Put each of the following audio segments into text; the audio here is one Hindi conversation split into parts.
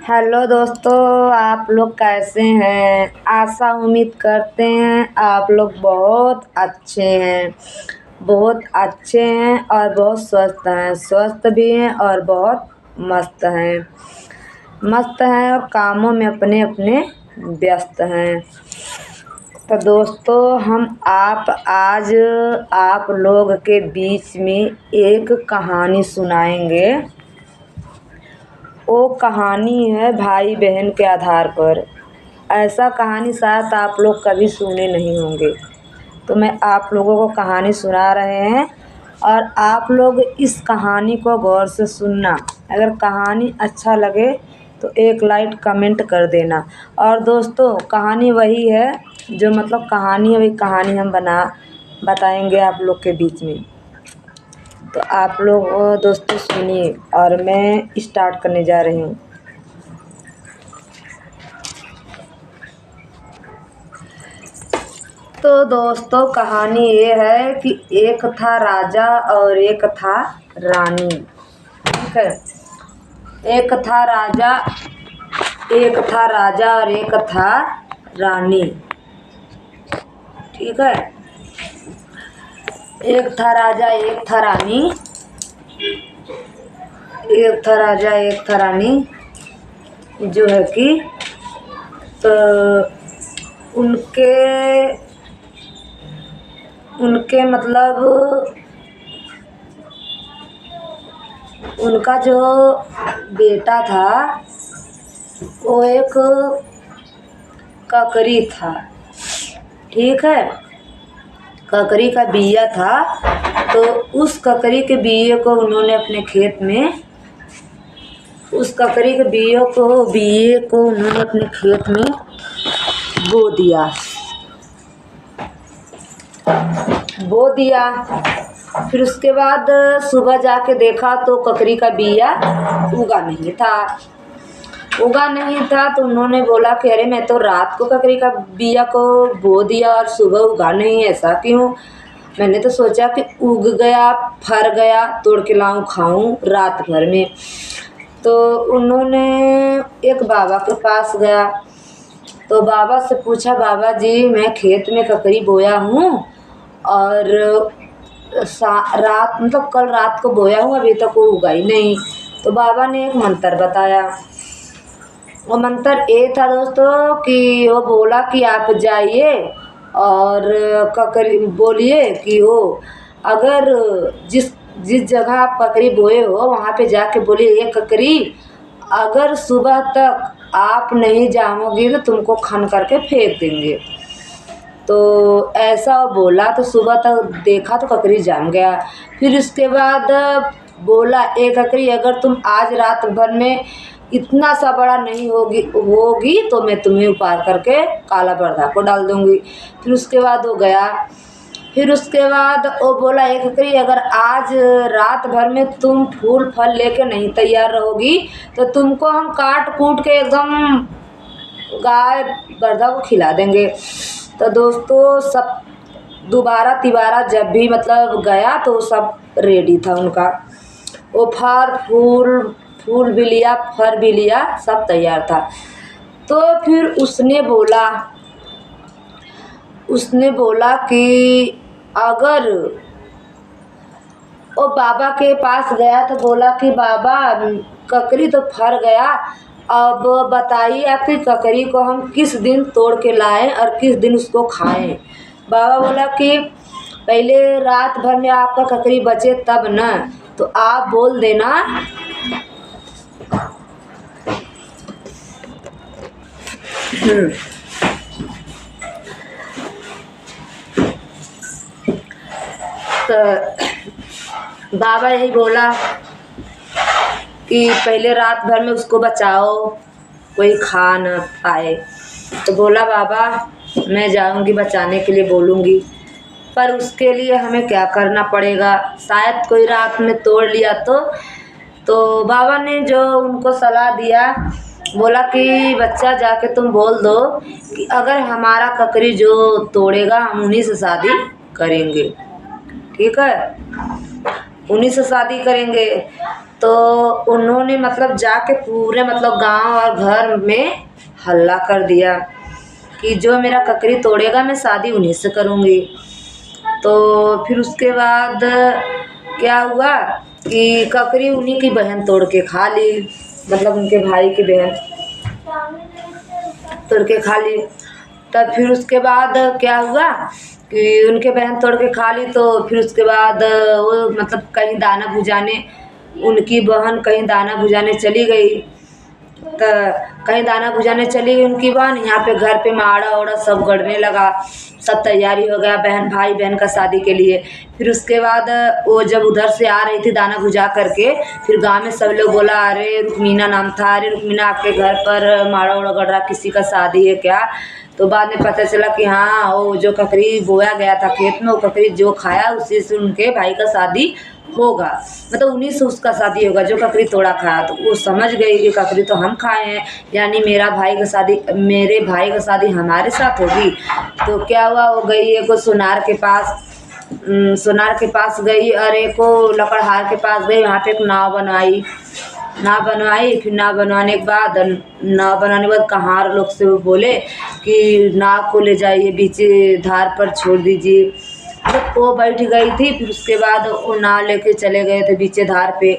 हेलो दोस्तों, आप लोग कैसे हैं। आशा उम्मीद करते हैं आप लोग बहुत अच्छे हैं। बहुत अच्छे हैं और बहुत स्वस्थ भी हैं और बहुत मस्त हैं। मस्त हैं और कामों में अपने अपने व्यस्त हैं। तो दोस्तों, हम आज आप लोग के बीच में एक कहानी सुनाएंगे। वो कहानी है भाई बहन के आधार पर। ऐसा कहानी शायद आप लोग कभी सुने नहीं होंगे। तो मैं आप लोगों को कहानी सुना रहे हैं और आप लोग इस कहानी को गौर से सुनना। अगर कहानी अच्छा लगे तो एक लाइक कमेंट कर देना। और दोस्तों, कहानी वही है जो मतलब कहानी है, वही कहानी हम बताएंगे आप लोग के बीच में। तो आप लोग दोस्तों सुनिए और मैं स्टार्ट करने जा रही हूँ। तो दोस्तों, कहानी ये है कि एक था राजा और एक था रानी। ठीक है। एक था राजा और एक था रानी। ठीक है। एक था राजा एक था रानी। एक था राजा एक था रानी जो है कि तो उनके मतलब उनका जो बेटा था वो एक ककरी था। ठीक है। ककरी का बिया था। तो उस ककरी के बिये को उन्होंने अपने खेत में उन्होंने अपने खेत में बो दिया। फिर उसके बाद सुबह जाके देखा तो ककरी का बिया उगा नहीं था। तो उन्होंने बोला कि अरे, मैं तो रात को ककरी का बिया को बो दिया और सुबह उगा नहीं, ऐसा क्यों। मैंने तो सोचा कि उग गया, फर गया, तोड़ के लाऊं खाऊं रात भर में। तो उन्होंने एक बाबा के पास गया। तो बाबा से पूछा, बाबा जी, मैं खेत में ककरी बोया हूँ और कल रात को बोया हूँ, अभी तक वो उगा ही नहीं। तो बाबा ने एक मंत्र बताया। वो मंत्र ये था दोस्तों कि वो बोला कि आप जाइए और ककरी बोलिए कि वो अगर जिस जगह आप ककरी बोए हो वहाँ पे जाके बोलिए, ये ककरी अगर सुबह तक आप नहीं जामोगी तो तुमको खन करके फेंक देंगे। तो ऐसा बोला। तो सुबह तक देखा तो ककरी जाम गया। फिर उसके बाद बोला, एक ककरी अगर तुम आज रात भर में इतना सा बड़ा नहीं होगी तो मैं तुम्हें उपार करके काला बरधा को डाल दूंगी। फिर उसके बाद वो गया। फिर उसके बाद वो बोला, एक ककरी अगर आज रात भर में तुम फूल फल लेके नहीं तैयार रहोगी तो तुमको हम काट कूट के एकदम गाय बरधा को खिला देंगे। तो दोस्तों, सब दोबारा तिबारा जब भी मतलब गया तो सब रेडी था उनका। वो फूल भी लिया, फर भी लिया, सब तैयार था। तो फिर उसने बोला कि अगर वो बाबा के पास गया तो बोला कि बाबा, ककरी तो फर गया, अब बताइए आपकी ककरी को हम किस दिन तोड़ के लाएं और किस दिन उसको खाएं। बाबा बोला कि पहले रात भर में आपका ककरी बचे तब न, तो आप बोल देना। तो बाबा यही बोला कि पहले रात भर में उसको बचाओ, कोई खा न पाए। तो बोला, बाबा मैं जाऊंगी बचाने के लिए बोलूँगी, पर उसके लिए हमें क्या करना पड़ेगा, शायद कोई रात में तोड़ लिया तो बाबा ने जो उनको सलाह दिया, बोला कि बच्चा जाके तुम बोल दो कि अगर हमारा ककरी जो तोड़ेगा हम उन्हीं से शादी करेंगे। ठीक है। उन्हीं से शादी करेंगे। तो उन्होंने मतलब जाके पूरे मतलब गांव और घर में हल्ला कर दिया कि जो मेरा ककरी तोड़ेगा मैं शादी उन्हीं से करूँगी। तो फिर उसके बाद क्या हुआ कि ककरी उन्हीं की बहन तोड़ के खा ली, मतलब उनके भाई की बहन तोड़ के खा ली। तब फिर उसके बाद क्या हुआ कि उनके बहन तोड़ के खा ली। तो फिर उसके बाद वो मतलब कहीं दाना भुजाने, उनकी बहन कहीं दाना भुजाने चली गई। तो कहीं दाना भुजाने चली गई उनकी बहन, यहाँ पे घर पे माड़ा ओड़ा सब गड़ने लगा, सब तैयारी हो गया बहन भाई बहन का शादी के लिए। फिर उसके बाद वो जब उधर से आ रही थी दाना भुजा करके, फिर गांव में सब लोग बोला अरे रुक्मीना नाम था, अरे रुक्मीना आपके घर पर माड़ा ओड़ा गड़ रहा, किसी का शादी है क्या। तो बाद में पता चला कि हाँ वो जो ककरी बोया गया था खेत में, वो ककरी जो खाया उसी से उनके भाई का शादी होगा, मतलब उन्हीं से उसका शादी होगा जो ककरी तोड़ा खाया। तो वो समझ गई कि ककरी तो हम खाए हैं, यानी मेरे भाई का शादी हमारे साथ होगी। तो क्या हुआ, वो गई एक सोनार के पास, गई और एक लकड़हार के पास गई, वहाँ पे एक नाव बनवाई। फिर नाव बनवाने के बाद कहार लोग से वो बोले कि नाव को ले जाइए बीच धार पर छोड़ दीजिए। मतलब वो बैठ गई थी, फिर उसके बाद वो नाव लेके चले गए थे बीचे धार पे।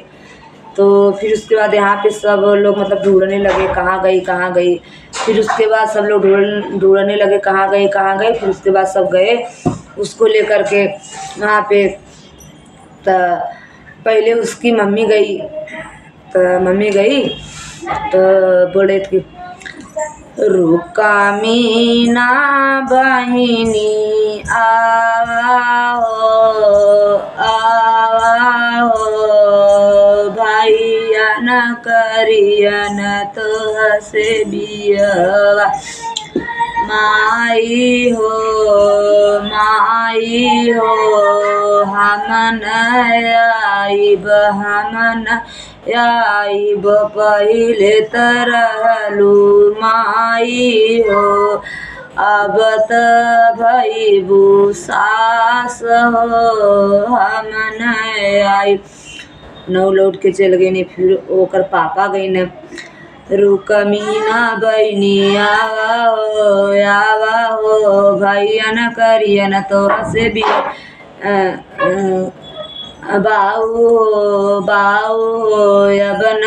तो फिर उसके बाद यहाँ पे सब लोग मतलब ढूंढने लगे कहाँ गई। फिर उसके बाद सब लोग ढूंढने लगे कहाँ गई। फिर उसके बाद सब गए उसको लेकर के वहाँ पे। तो पहले उसकी मम्मी गई, तो बोले थे रुका मीना बहिनी आवा हो भैया न करिया न तो हसे बियवा। माई हो हमन आइब पहिले तरहलू। माई हो अब त भइबू सास हो हमन आइब। नौ लौट के चल गई ने। फिर ओकर पापा गई न, रुकमीना बहनी आवा हो भैया न करिया न तो से भी बाऊ हो अब न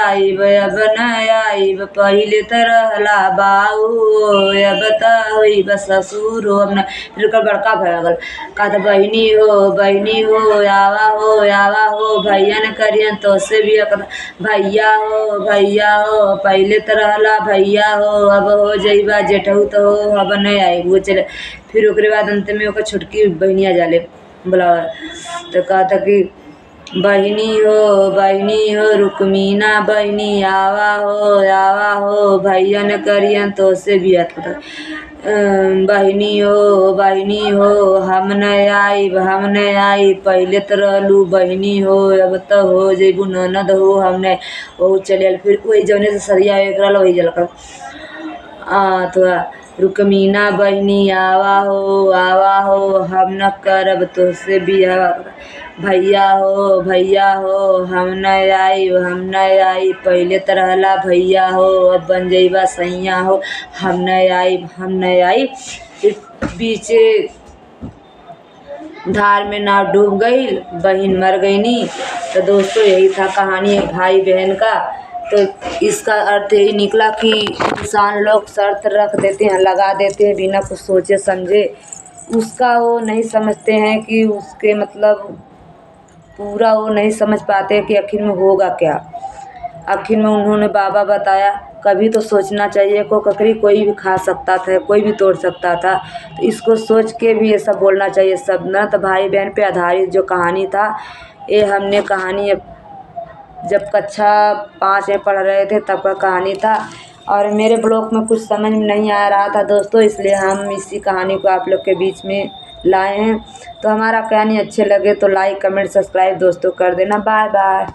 आइब पहिले तरहला बाऊ हो अब त होइब ससुर हो अब न। फिर ओकर बड़का भगल कहता बहनी हो आवा हो भैया न करियन तो से भी भैया हो पहिले तरहला भैया हो अब हो जइबा जेठऊ तो हो अब न आइब। वो चले। फिर ओकरे बाद अंत में ओकर छोटकी बहनिया जाले बुलावा। तो कहता कि बहनी हो रुक्मीना बहनी आवा हो भैया न करियन तो से भी आता। बहनी हो हम न आइब पहिले तो रहलू बहनी हो अब तो हो जइबू ननद हो हमने। वो चले। फिर वही जौने से सरिया एक रहल वही जल तो रुक्मीना बहनी आवा हो हम न करब तो से बियावा। भैया हो हम न आइब पहिले तरहला भैया हो अब बन जइबा सैया हो हम न आइब। फिर बीचे धार में नाव डूब गई, बहन मर गई नी। तो दोस्तों यही था कहानी भाई बहन का। तो इसका अर्थ यही निकला कि इंसान लोग शर्त रख देते हैं, लगा देते हैं बिना कुछ सोचे समझे। उसका वो नहीं समझते हैं कि उसके मतलब पूरा वो नहीं समझ पाते कि आखिर में होगा क्या। आखिर में उन्होंने बाबा बताया कभी तो सोचना चाहिए को ककरी कोई भी खा सकता था, कोई भी तोड़ सकता था। तो इसको सोच के भी ये सब बोलना चाहिए सब ना। तो भाई बहन पे आधारित जो कहानी था, ये हमने कहानी जब कक्षा 5 में पढ़ रहे थे तब का कहानी था। और मेरे ब्लॉग में कुछ समझ में नहीं आ रहा था दोस्तों, इसलिए हम इसी कहानी को आप लोग के बीच में लाए हैं। तो हमारा कहानी अच्छे लगे तो लाइक कमेंट सब्सक्राइब दोस्तों कर देना। Bye bye.